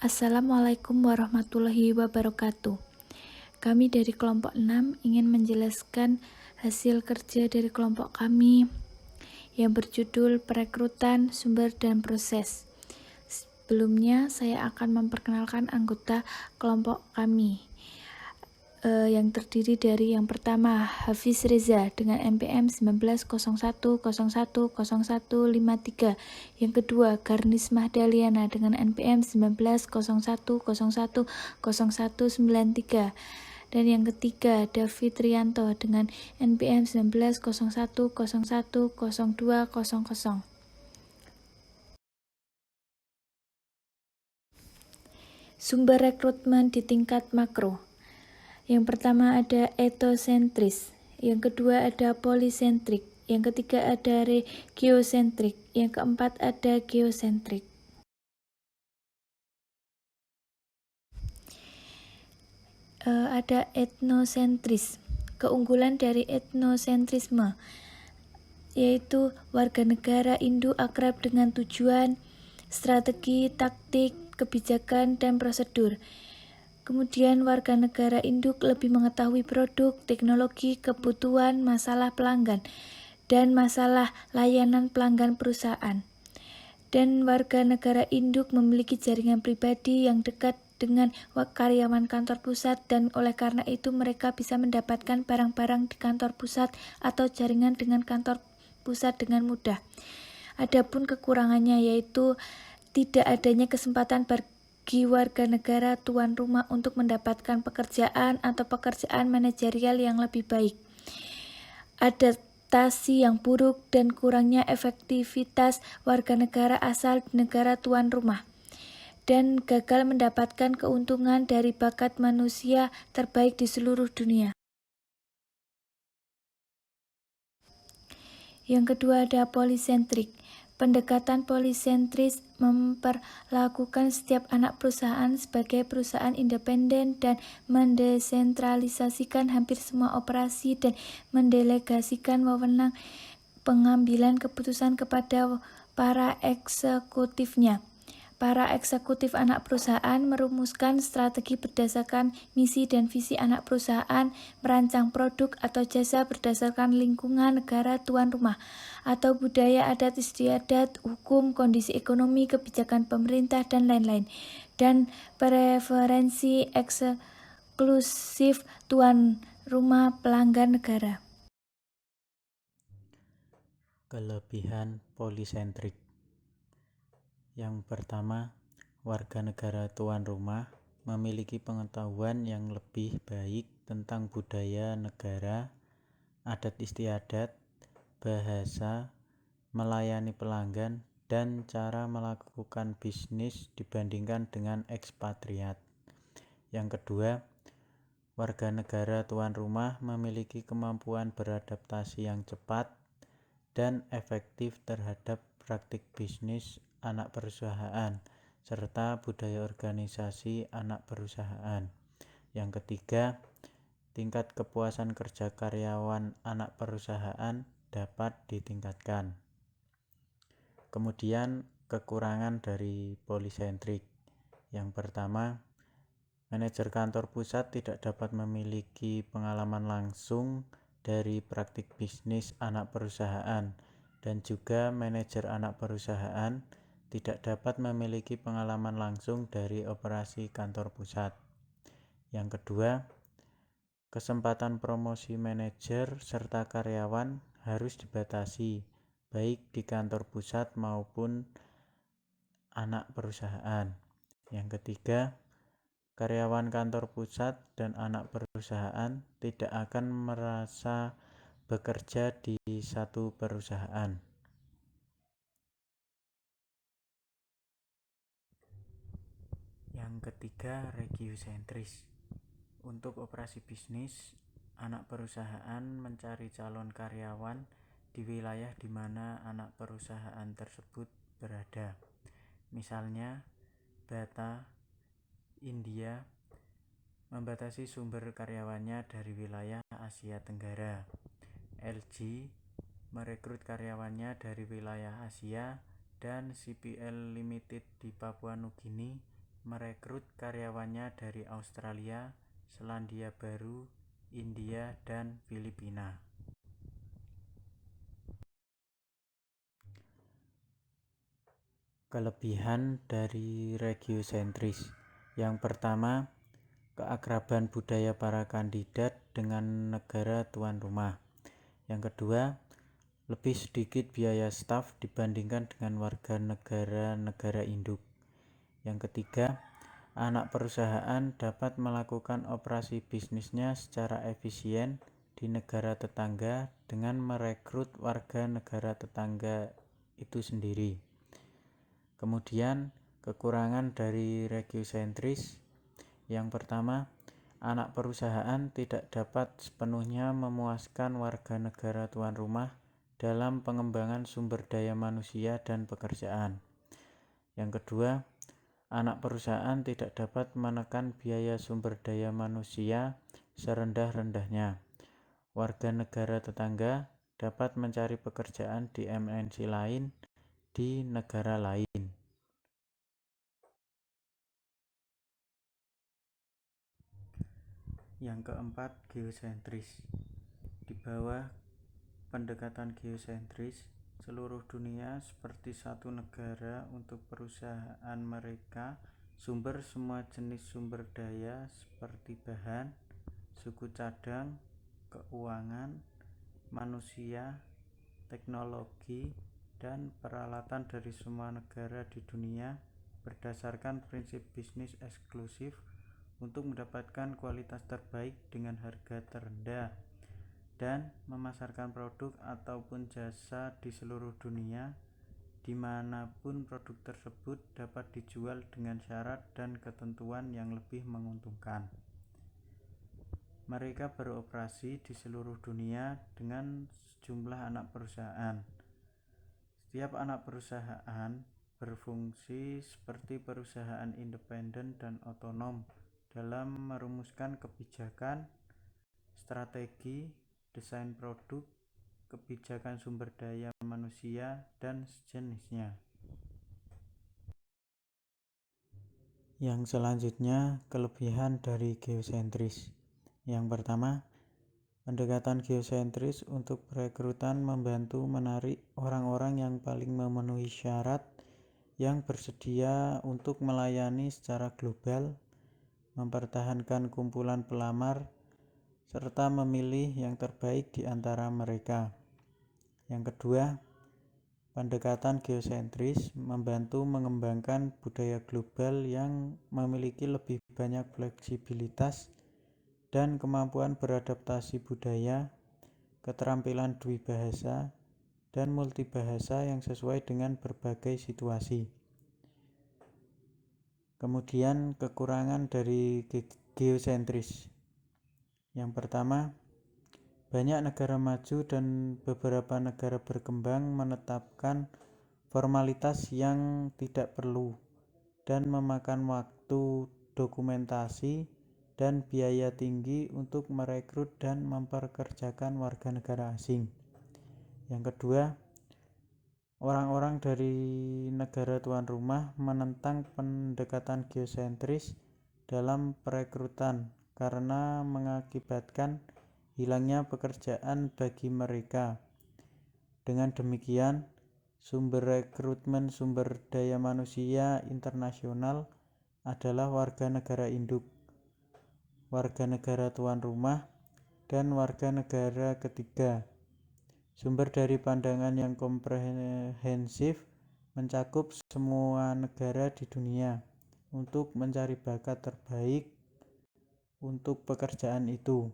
Assalamualaikum warahmatullahi wabarakatuh. Kami dari kelompok 6 ingin menjelaskan hasil kerja dari kelompok kami yang berjudul Perekrutan Sumber dan Proses. Sebelumnya saya akan memperkenalkan anggota kelompok kami yang terdiri dari yang pertama Hafiz Reza dengan NPM 1901010153, yang kedua Garnis Mahdaliana dengan NPM 1901010193, dan yang ketiga David Rianto dengan NPM 1901010200. Sumber rekrutmen di tingkat makro. Yang pertama ada etosentris, yang kedua ada polisentrik, yang ketiga ada regiosentrik, yang keempat ada geosentrik. Ada etnosentris. Keunggulan dari etnosentrisme yaitu warga negara Indo akrab dengan tujuan, strategi, taktik, kebijakan, dan prosedur. Kemudian warga negara induk lebih mengetahui produk, teknologi, kebutuhan, masalah pelanggan, dan masalah layanan pelanggan perusahaan. Dan warga negara induk memiliki jaringan pribadi yang dekat dengan karyawan kantor pusat, dan oleh karena itu mereka bisa mendapatkan barang-barang di kantor pusat atau jaringan dengan kantor pusat dengan mudah. Adapun kekurangannya yaitu tidak adanya kesempatan bagi warga negara tuan rumah untuk mendapatkan pekerjaan atau pekerjaan manajerial yang lebih baik, adaptasi yang buruk, dan kurangnya efektivitas warga negara asal di negara tuan rumah, dan gagal mendapatkan keuntungan dari bakat manusia terbaik di seluruh dunia. Yang kedua ada polisentrik. Pendekatan polisentris memperlakukan setiap anak perusahaan sebagai perusahaan independen dan mendesentralisasikan hampir semua operasi dan mendelegasikan wewenang pengambilan keputusan kepada para eksekutifnya. Para eksekutif anak perusahaan merumuskan strategi berdasarkan misi dan visi anak perusahaan, merancang produk atau jasa berdasarkan lingkungan negara tuan rumah atau budaya adat istiadat, hukum, kondisi ekonomi, kebijakan pemerintah, dan lain-lain, dan preferensi eksklusif tuan rumah pelanggan negara. Kelebihan polisentrik. Yang pertama, warga negara tuan rumah memiliki pengetahuan yang lebih baik tentang budaya negara, adat istiadat, bahasa, melayani pelanggan, dan cara melakukan bisnis dibandingkan dengan ekspatriat. Yang kedua, warga negara tuan rumah memiliki kemampuan beradaptasi yang cepat dan efektif terhadap praktik bisnis anak perusahaan serta budaya organisasi anak perusahaan. Yang ketiga, tingkat kepuasan kerja karyawan anak perusahaan dapat ditingkatkan. Kemudian kekurangan dari polisentrik. Yang pertama, manajer kantor pusat tidak dapat memiliki pengalaman langsung dari praktik bisnis anak perusahaan, dan juga manajer anak perusahaan tidak dapat memiliki pengalaman langsung dari operasi kantor pusat. Yang kedua, kesempatan promosi manajer serta karyawan harus dibatasi, baik di kantor pusat maupun anak perusahaan. Yang ketiga, karyawan kantor pusat dan anak perusahaan tidak akan merasa bekerja di satu perusahaan. Yang ketiga, regiosentris. Untuk operasi bisnis, anak perusahaan mencari calon karyawan di wilayah di mana anak perusahaan tersebut berada. Misalnya, Bata, India, membatasi sumber karyawannya dari wilayah Asia Tenggara. LG merekrut karyawannya dari wilayah Asia, dan CPL Limited di Papua Nugini merekrut karyawannya dari Australia, Selandia Baru, India, dan Filipina. Kelebihan dari regiosentris. Yang pertama, keakraban budaya para kandidat dengan negara tuan rumah. Yang kedua, lebih sedikit biaya staf dibandingkan dengan warga negara induk. Yang ketiga, anak perusahaan dapat melakukan operasi bisnisnya secara efisien di negara tetangga dengan merekrut warga negara tetangga itu sendiri. Kemudian, kekurangan dari regiosentris. Yang pertama, anak perusahaan tidak dapat sepenuhnya memuaskan warga negara tuan rumah dalam pengembangan sumber daya manusia dan pekerjaan. Yang kedua, anak perusahaan tidak dapat menekan biaya sumber daya manusia serendah-rendahnya. Warga negara tetangga dapat mencari pekerjaan di MNC lain di negara lain. Yang keempat, geosentris. Di bawah pendekatan geosentris, seluruh dunia seperti satu negara untuk perusahaan mereka. Sumber semua jenis sumber daya seperti bahan, suku cadang, keuangan, manusia, teknologi, dan peralatan dari semua negara di dunia berdasarkan prinsip bisnis eksklusif untuk mendapatkan kualitas terbaik dengan harga terendah dan memasarkan produk ataupun jasa di seluruh dunia dimanapun produk tersebut dapat dijual dengan syarat dan ketentuan yang lebih menguntungkan. Mereka beroperasi di seluruh dunia dengan sejumlah anak perusahaan. Setiap anak perusahaan berfungsi seperti perusahaan independen dan otonom dalam merumuskan kebijakan, strategi, desain produk, kebijakan sumber daya manusia, dan sejenisnya. Yang selanjutnya, kelebihan dari geosentris. Yang pertama, pendekatan geosentris untuk perekrutan membantu menarik orang-orang yang paling memenuhi syarat yang bersedia untuk melayani secara global, mempertahankan kumpulan pelamar, serta memilih yang terbaik di antara mereka. Yang kedua, pendekatan geosentris membantu mengembangkan budaya global yang memiliki lebih banyak fleksibilitas dan kemampuan beradaptasi budaya, keterampilan dwibahasa, dan multibahasa yang sesuai dengan berbagai situasi. Kemudian kekurangan dari geosentris. Yang pertama, banyak negara maju dan beberapa negara berkembang menetapkan formalitas yang tidak perlu dan memakan waktu, dokumentasi, dan biaya tinggi untuk merekrut dan memperkerjakan warga negara asing. Yang kedua, orang-orang dari negara tuan rumah menentang pendekatan geosentris dalam perekrutan karena mengakibatkan hilangnya pekerjaan bagi mereka. Dengan demikian, sumber rekrutmen sumber daya manusia internasional adalah warga negara induk, warga negara tuan rumah, dan warga negara ketiga. Sumber dari pandangan yang komprehensif mencakup semua negara di dunia untuk mencari bakat terbaik untuk pekerjaan itu.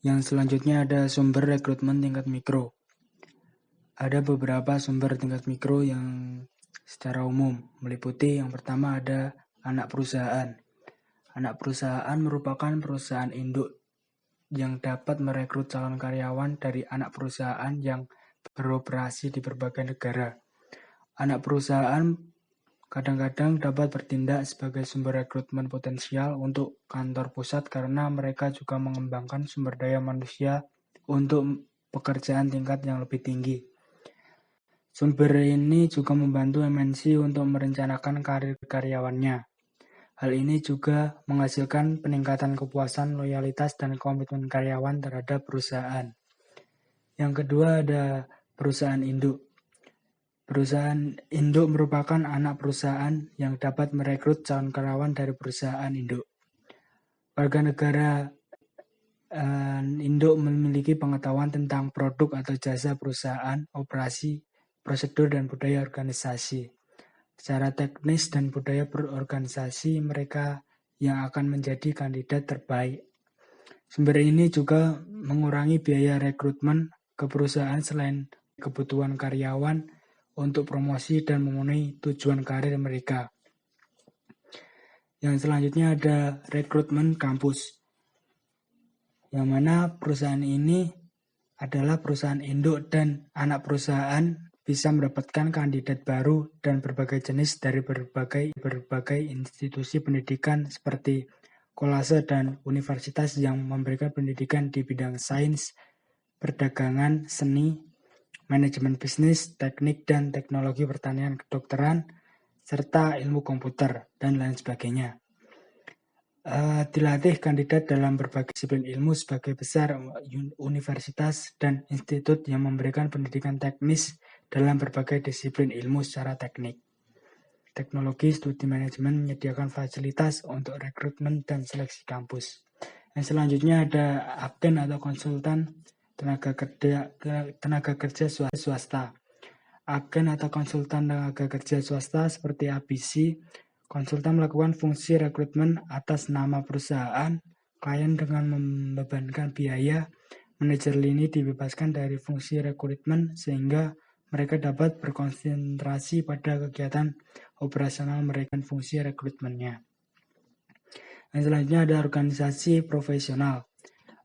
Yang selanjutnya ada sumber rekrutmen tingkat mikro. Ada beberapa sumber tingkat mikro yang secara umum meliputi yang pertama ada anak perusahaan. Anak perusahaan merupakan perusahaan induk yang dapat merekrut calon karyawan dari anak perusahaan yang beroperasi di berbagai negara. Anak perusahaan kadang-kadang dapat bertindak sebagai sumber rekrutmen potensial untuk kantor pusat karena mereka juga mengembangkan sumber daya manusia untuk pekerjaan tingkat yang lebih tinggi. Sumber ini juga membantu MNC untuk merencanakan karir karyawannya. Hal ini juga menghasilkan peningkatan kepuasan, loyalitas, dan komitmen karyawan terhadap perusahaan. Yang kedua ada perusahaan induk. Perusahaan induk merupakan anak perusahaan yang dapat merekrut calon karyawan dari perusahaan induk. Warga negara induk memiliki pengetahuan tentang produk atau jasa perusahaan, operasi, prosedur, dan budaya organisasi. Secara teknis dan budaya berorganisasi, mereka yang akan menjadi kandidat terbaik. Sumber ini juga mengurangi biaya rekrutmen ke perusahaan selain kebutuhan karyawan untuk promosi dan memenuhi tujuan karir mereka. Yang selanjutnya ada rekrutmen kampus, yang mana perusahaan ini adalah perusahaan induk dan anak perusahaan bisa mendapatkan kandidat baru dan berbagai jenis dari berbagai institusi pendidikan seperti kolase dan universitas yang memberikan pendidikan di bidang sains, perdagangan, seni, manajemen bisnis, teknik dan teknologi pertanian, kedokteran, serta ilmu komputer, dan lain sebagainya. Dilatih kandidat dalam berbagai disiplin ilmu sebagai besar universitas dan institut yang memberikan pendidikan teknis dalam berbagai disiplin ilmu secara teknik. Teknologi studi manajemen menyediakan fasilitas untuk rekrutmen dan seleksi kampus. Yang selanjutnya ada agen atau konsultan tenaga kerja swasta. Agen atau konsultan tenaga kerja swasta seperti ABC, konsultan melakukan fungsi rekrutmen atas nama perusahaan, klien dengan membebankan biaya, manajer lini dibebaskan dari fungsi rekrutmen sehingga mereka dapat berkonsentrasi pada kegiatan operasional mereka dan fungsi rekrutmennya. Yang selanjutnya ada organisasi profesional.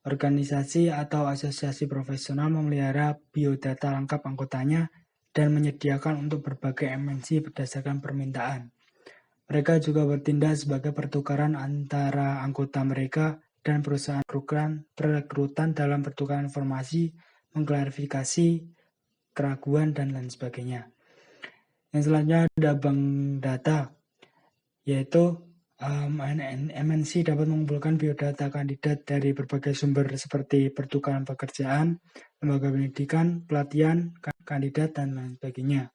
Organisasi atau asosiasi profesional memelihara biodata lengkap anggotanya dan menyediakan untuk berbagai MNC berdasarkan permintaan. Mereka juga bertindak sebagai pertukaran antara anggota mereka dan perusahaan perekrutan dalam pertukaran informasi, mengklarifikasi keraguan, dan lain sebagainya. Yang selanjutnya ada bank data, yaitu MNC dapat mengumpulkan biodata kandidat dari berbagai sumber seperti pertukaran pekerjaan, lembaga pendidikan, pelatihan, kandidat, dan lain sebagainya.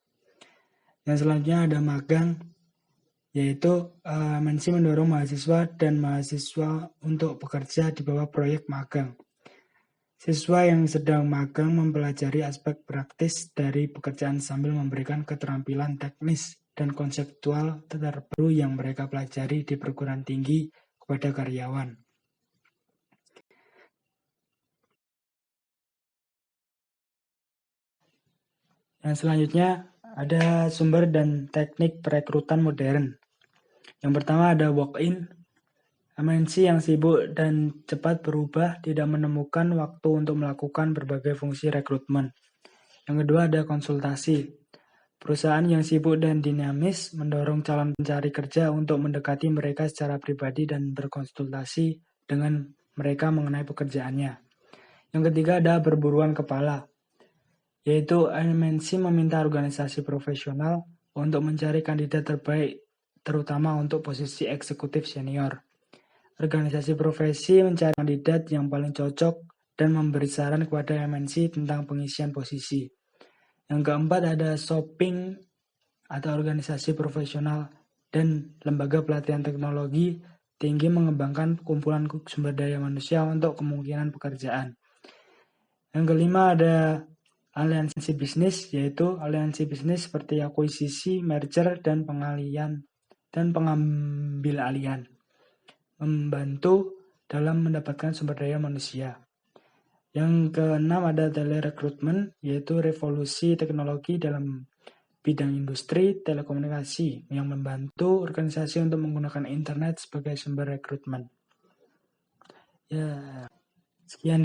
Yang selanjutnya ada magang, yaitu MNC mendorong mahasiswa dan mahasiswa untuk bekerja di bawah proyek magang. Siswa yang sedang magang mempelajari aspek praktis dari pekerjaan sambil memberikan keterampilan teknis dan konseptual terbaru yang mereka pelajari di perguruan tinggi kepada karyawan. Yang selanjutnya ada sumber dan teknik perekrutan modern. Yang pertama ada walk-in. MNC yang sibuk dan cepat berubah tidak menemukan waktu untuk melakukan berbagai fungsi rekrutmen. Yang kedua ada konsultasi. Perusahaan yang sibuk dan dinamis mendorong calon pencari kerja untuk mendekati mereka secara pribadi dan berkonsultasi dengan mereka mengenai pekerjaannya. Yang ketiga ada perburuan kepala, yaitu MNC meminta organisasi profesional untuk mencari kandidat terbaik, terutama untuk posisi eksekutif senior. Organisasi profesi mencari kandidat yang paling cocok dan memberi saran kepada MNC tentang pengisian posisi. Yang keempat ada shopping atau organisasi profesional dan lembaga pelatihan teknologi tinggi mengembangkan kumpulan sumber daya manusia untuk kemungkinan pekerjaan. Yang kelima ada aliansi bisnis, yaitu aliansi bisnis seperti akuisisi, merger, dan pengambil alihan. Membantu dalam mendapatkan sumber daya manusia. Yang keenam ada telerekrutmen, yaitu revolusi teknologi dalam bidang industri telekomunikasi yang membantu organisasi untuk menggunakan internet sebagai sumber rekrutmen. Ya, sekian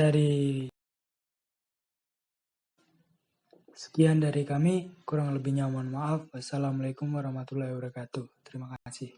dari kami, kurang lebihnya mohon maaf. Wassalamualaikum warahmatullahi wabarakatuh. Terima kasih.